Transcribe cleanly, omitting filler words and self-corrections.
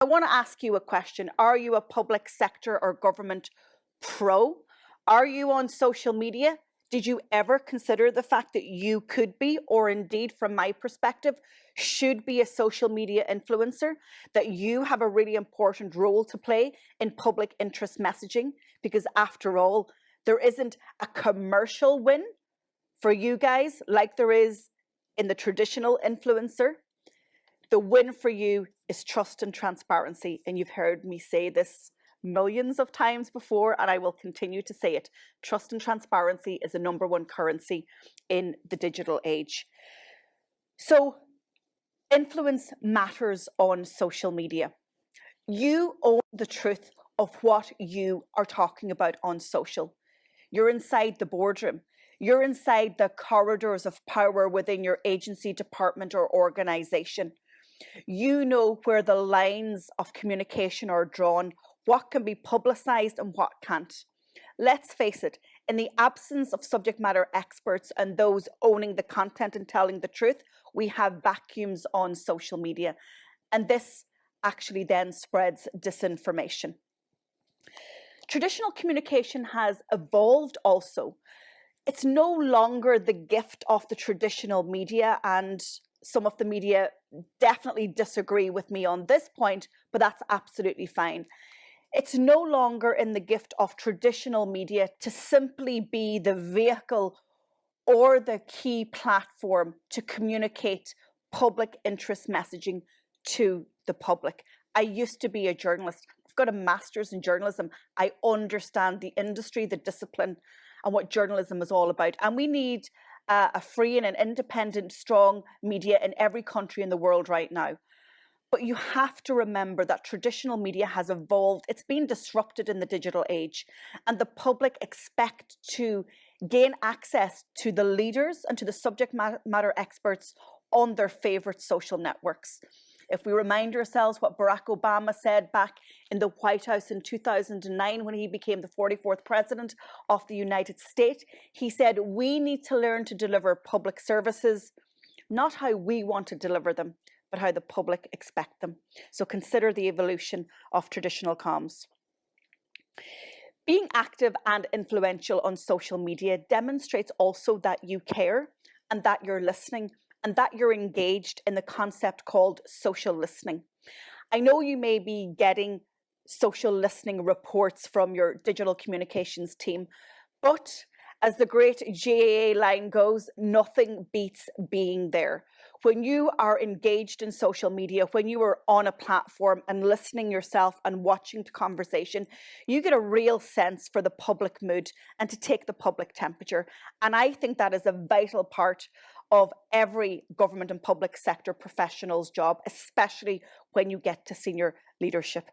I want to ask you a question. Are you a public sector or government pro? Are you on social media? Did you ever consider the fact that you could be, or indeed, from my perspective, should be a social media influencer, that you have a really important role to play in public interest messaging? Because after all, there isn't a commercial win for you guys like there is in the traditional influencer. The win for you is trust and transparency. And you've heard me say this millions of times before, and I will continue to say it. Trust and transparency is the number one currency in the digital age. So influence matters on social media. You own the truth of what you are talking about on social. You're inside the boardroom. You're inside the corridors of power within your agency, department, or organization. You know where the lines of communication are drawn, what can be publicized and what can't. Let's face it, in the absence of subject matter experts and those owning the content and telling the truth, we have vacuums on social media. And this actually then spreads disinformation. Traditional communication has evolved also. It's no longer the gift of the traditional media, and some of the media definitely disagree with me on this point, but that's absolutely fine. It's no longer in the gift of traditional media to simply be the vehicle or the key platform to communicate public interest messaging to the public. I used to be a journalist. I've got a master's in journalism. I understand the industry, the discipline, and what journalism is all about. And we need a free and an independent, strong media in every country in the world right now. But you have to remember that traditional media has evolved. It's been disrupted in the digital age, and the public expect to gain access to the leaders and to the subject matter experts on their favorite social networks. If we remind ourselves what Barack Obama said back in the White House in 2009 when he became the 44th president of the United States, he said, we need to learn to deliver public services, not how we want to deliver them, but how the public expect them. So consider the evolution of traditional comms. Being active and influential on social media demonstrates also that you care and that you're listening and that you're engaged in the concept called social listening. I know you may be getting social listening reports from your digital communications team, but as the great GAA line goes, nothing beats being there. When you are engaged in social media, when you are on a platform and listening yourself and watching the conversation, you get a real sense for the public mood and to take the public temperature. And I think that is a vital part of every government and public sector professional's job, especially when you get to senior leadership